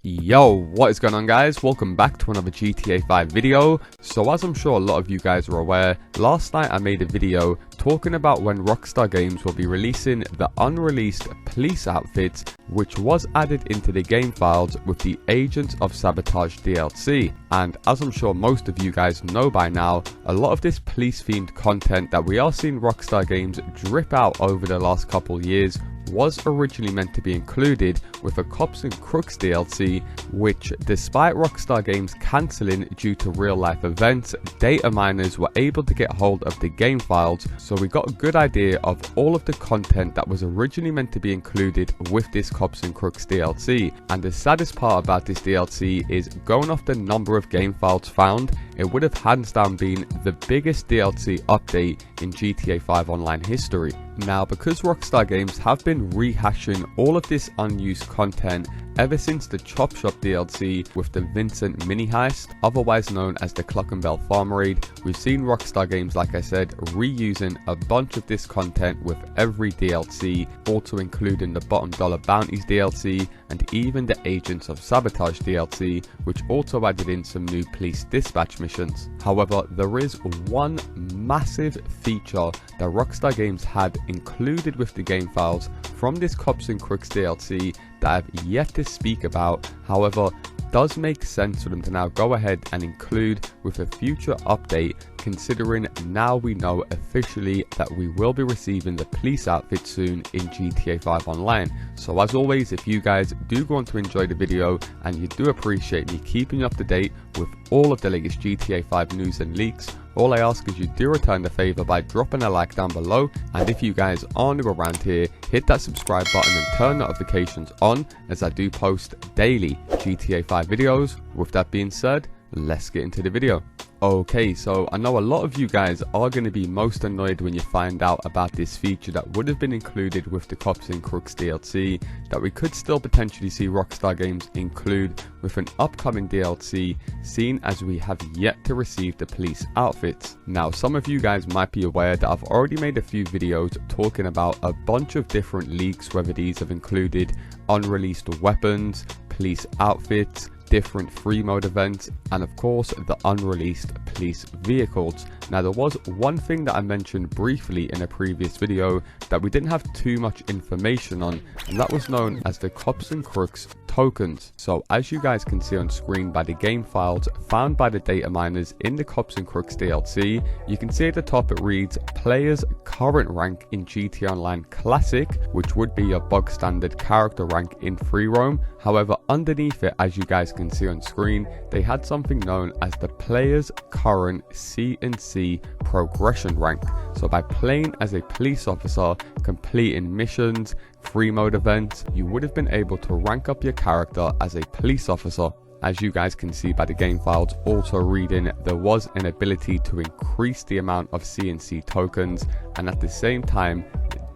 Yo, what is going on guys? Welcome back to another GTA 5 video. So as I'm sure a lot of you guys are aware, last night I made a video talking about when Rockstar Games will be releasing the unreleased police outfits which was added into the game files with the Agents of Sabotage DLC. And as I'm sure most of you guys know by now, a lot of this police themed content that we are seeing Rockstar Games drip out over the last couple years was originally meant to be included with a COPS N CROOKS DLC, which despite Rockstar Games cancelling due to real life events, data miners were able to get hold of the game files, so we got a good idea of all of the content that was originally meant to be included with this COPS N CROOKS DLC. And the saddest part about this DLC is, going off the number of game files found, it would have hands down been the biggest DLC update in GTA 5 Online history. Now, because Rockstar Games have been rehashing all of this unused content ever since the Chop Shop DLC with the Vincent mini heist, otherwise known as the Clock and Bell Farm Raid, we've seen Rockstar Games, like I said, reusing a bunch of this content with every DLC, also including the Bottom Dollar Bounties DLC and even the Agents of Sabotage DLC, which also added in some new police dispatch missions. However, there is one massive feature that Rockstar Games had included with the game files from this COPS N CROOKS DLC that I've yet to speak about. However, does make sense for them to now go ahead and include with a future update, considering now we know officially that we will be receiving the police outfit soon in GTA 5 Online. So as always, if you guys do want to enjoy the video and you do appreciate me keeping you up to date with all of the latest GTA 5 news and leaks, all I ask is you do return the favour by dropping a like down below, and if you guys are new around here, hit that subscribe button and turn notifications on, as I do post daily GTA 5 videos. With that being said, let's get into the video. Okay, so I know a lot of you guys are going to be most annoyed when you find out about this feature that would have been included with the COPS N CROOKS DLC that we could still potentially see Rockstar Games include with an upcoming DLC, seen as we have yet to receive the police outfits. Now, some of you guys might be aware that I've already made a few videos talking about a bunch of different leaks, whether these have included unreleased weapons, police outfits, different free mode events, and of course the unreleased police vehicles. Now, there was one thing that I mentioned briefly in a previous video that we didn't have too much information on, and that was known as the COPS N CROOKS tokens. So as you guys can see on screen by the game files found by the data miners in the COPS N CROOKS DLC, you can see at the top it reads player's current rank in GTA Online Classic, which would be your bog standard character rank in free roam. However, underneath it, as you guys can see on screen, they had something known as the player's current C&C progression rank. So by playing as a police officer, completing missions, free mode events, you would have been able to rank up your character as a police officer. As you guys can see by the game files also reading, there was an ability to increase the amount of C&C tokens and at the same time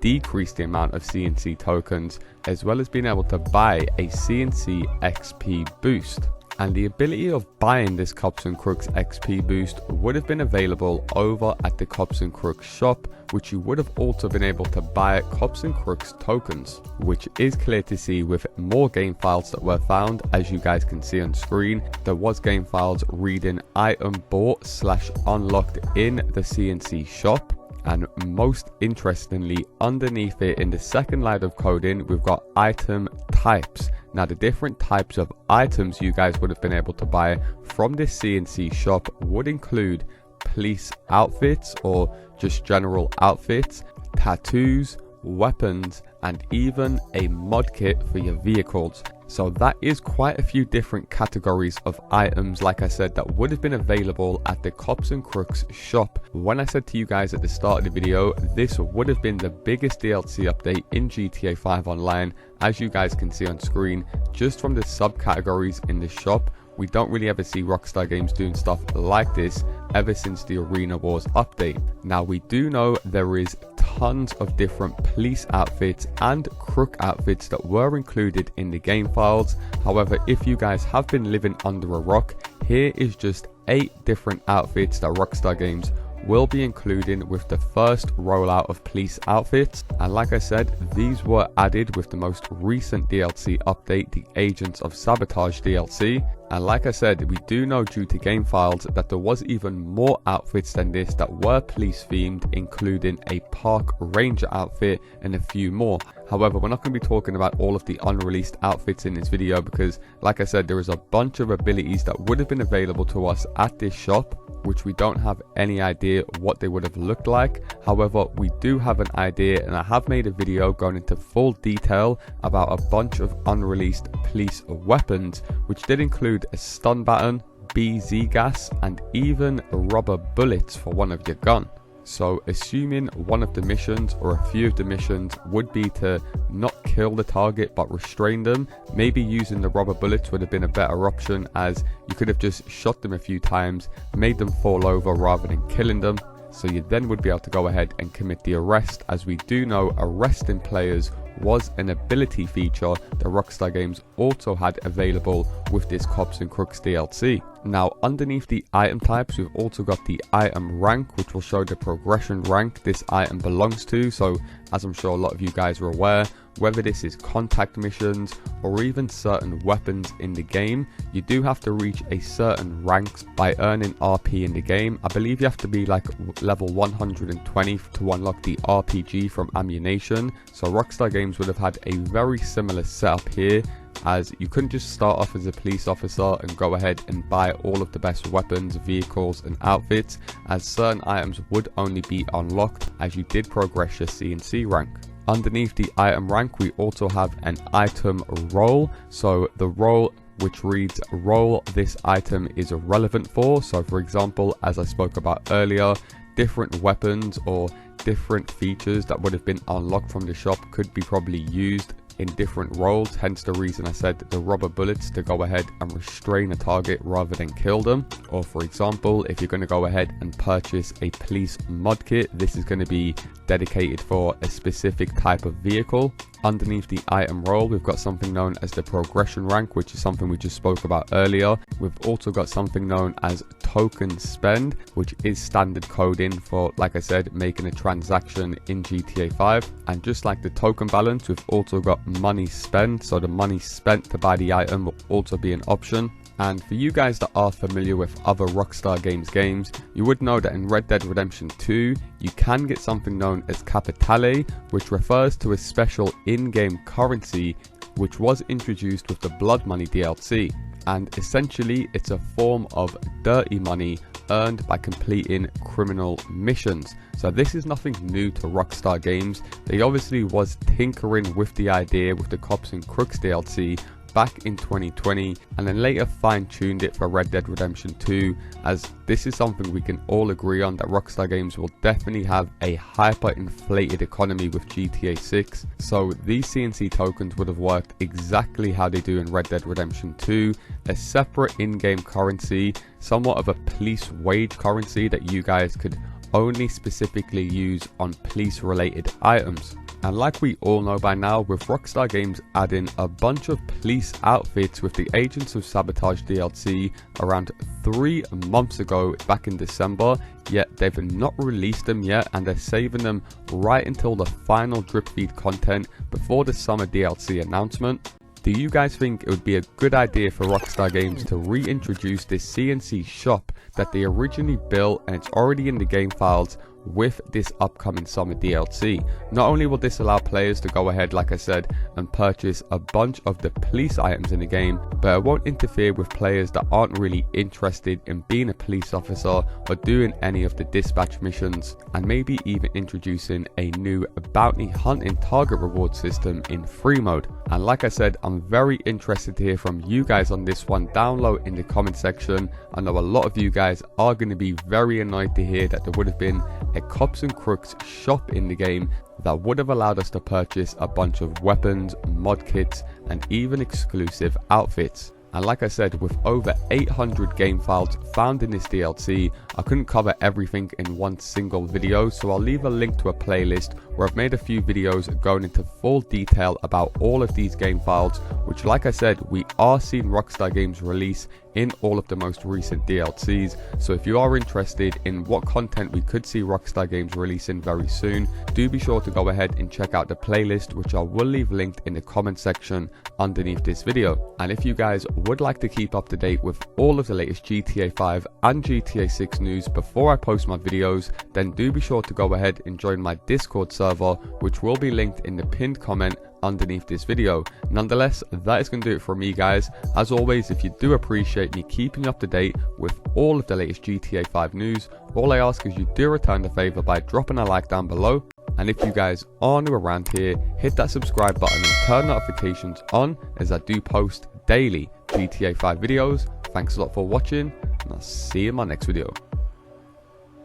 decrease the amount of C&C tokens, as well as being able to buy a C&C XP boost. And the ability of buying this COPS N CROOKS XP boost would have been available over at the COPS N CROOKS shop, which you would have also been able to buy COPS N CROOKS tokens, which is clear to see with more game files that were found. As you guys can see on screen, there was game files reading item bought / unlocked in the C&C shop. And most interestingly, underneath it in the second line of coding, we've got item types. Now, the different types of items you guys would have been able to buy from this C&C shop would include police outfits or just general outfits, tattoos, weapons, and even a mod kit for your vehicles. So that is quite a few different categories of items, like I said, that would have been available at the COPS N CROOKS shop. When I said to you guys at the start of the video, this would have been the biggest DLC update in GTA 5 Online. As you guys can see on screen, just from the subcategories in the shop, we don't really ever see Rockstar Games doing stuff like this ever since the Arena Wars update. Now, we do know there is tons of different police outfits and crook outfits that were included in the game files. However, if you guys have been living under a rock, here is just 8 different outfits that Rockstar Games will be including with the first rollout of police outfits, and like I said, these were added with the most recent DLC update, the Agents of Sabotage DLC. And like I said, we do know due to game files that there was even more outfits than this that were police themed, including a park ranger outfit and a few more. However, we're not going to be talking about all of the unreleased outfits in this video because, like I said, there is a bunch of abilities that would have been available to us at this shop, which we don't have any idea what they would have looked like. However, we do have an idea, and I have made a video going into full detail about a bunch of unreleased police weapons, which did include a stun baton, BZ gas, and even rubber bullets for one of your gun. So assuming one of the missions or a few of the missions would be to not kill the target but restrain them, maybe using the rubber bullets would have been a better option, as you could have just shot them a few times, made them fall over rather than killing them. So you then would be able to go ahead and commit the arrest, as we do know arresting players was an ability feature that Rockstar Games also had available with this COPS N CROOKS DLC. Now, underneath the item types, we've also got the item rank, which will show the progression rank this item belongs to. So as I'm sure a lot of you guys are aware, whether this is contact missions or even certain weapons in the game, you do have to reach a certain ranks by earning RP in the game. I believe you have to be like level 120 to unlock the RPG from ammunition. So Rockstar Games would have had a very similar setup here, as you couldn't just start off as a police officer and go ahead and buy all of the best weapons, vehicles and outfits, as certain items would only be unlocked as you did progress your C&C rank. Underneath the item rank, we also have an item role. So the role which reads role this item is relevant for. So for example, as I spoke about earlier, different weapons or different features that would have been unlocked from the shop could be probably used in different roles, hence the reason I said the rubber bullets to go ahead and restrain a target rather than kill them. Or for example, if you're going to go ahead and purchase a police mod kit, this is going to be dedicated for a specific type of vehicle. Underneath the item role, we've got something known as the progression rank, which is something we just spoke about earlier. We've also got something known as token spend, which is standard coding for, like I said, making a transaction in GTA 5. And just like the token balance, we've also got money spent. So the money spent to buy the item will also be an option. And for you guys that are familiar with other Rockstar games, you would know that in Red Dead Redemption 2, you can get something known as capitale, which refers to a special in-game currency which was introduced with the Blood Money DLC. And essentially, it's a form of dirty money earned by completing criminal missions. So this is nothing new to Rockstar Games. They obviously was tinkering with the idea with the COPS N CROOKS DLC back in 2020, and then later fine-tuned it for Red Dead Redemption 2, as this is something we can all agree on, that Rockstar Games will definitely have a hyper-inflated economy with GTA 6. So these CNC tokens would have worked exactly how they do in Red Dead Redemption 2, a separate in-game currency, somewhat of a police wage currency that you guys could only specifically use on police related items. And like we all know by now, with Rockstar Games adding a bunch of police outfits with the Agents of Sabotage DLC around 3 months ago back in December, yet they've not released them yet, and they're saving them right until the final drip feed content before the summer DLC announcement. Do you guys think it would be a good idea for Rockstar Games to reintroduce this CNC shop that they originally built and it's already in the game files with this upcoming summer DLC? Not only will this allow players to go ahead, like I said, and purchase a bunch of the police items in the game, but it won't interfere with players that aren't really interested in being a police officer or doing any of the dispatch missions, and maybe even introducing a new bounty hunting target reward system in free mode. And like I said, I'm very interested to hear from you guys on this one down low in the comment section. I know a lot of you guys are going to be very annoyed to hear that there would have been a COPS N CROOKS shop in the game that would have allowed us to purchase a bunch of weapons, mod kits, and even exclusive outfits. And like I said, with over 800 game files found in this DLC, I couldn't cover everything in one single video, so I'll leave a link to a playlist where I've made a few videos going into full detail about all of these game files, which, like I said, we are seeing Rockstar Games release in all of the most recent DLCs. So if you are interested in what content we could see Rockstar Games releasing very soon, do be sure to go ahead and check out the playlist, which I will leave linked in the comment section underneath this video. And if you guys would like to keep up to date with all of the latest GTA 5 and GTA 6 news before I post my videos, then do be sure to go ahead and join my Discord server, which will be linked in the pinned comment underneath this video. Nonetheless, that is going to do it for me, guys. As always, if you do appreciate me keeping you up to date with all of the latest GTA 5 news, all I ask is you do return the favor by dropping a like down below. And if you guys are new around here, hit that subscribe button and turn notifications on, as I do post daily GTA 5 videos. Thanks a lot for watching, and I'll see you in my next video.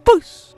Peace!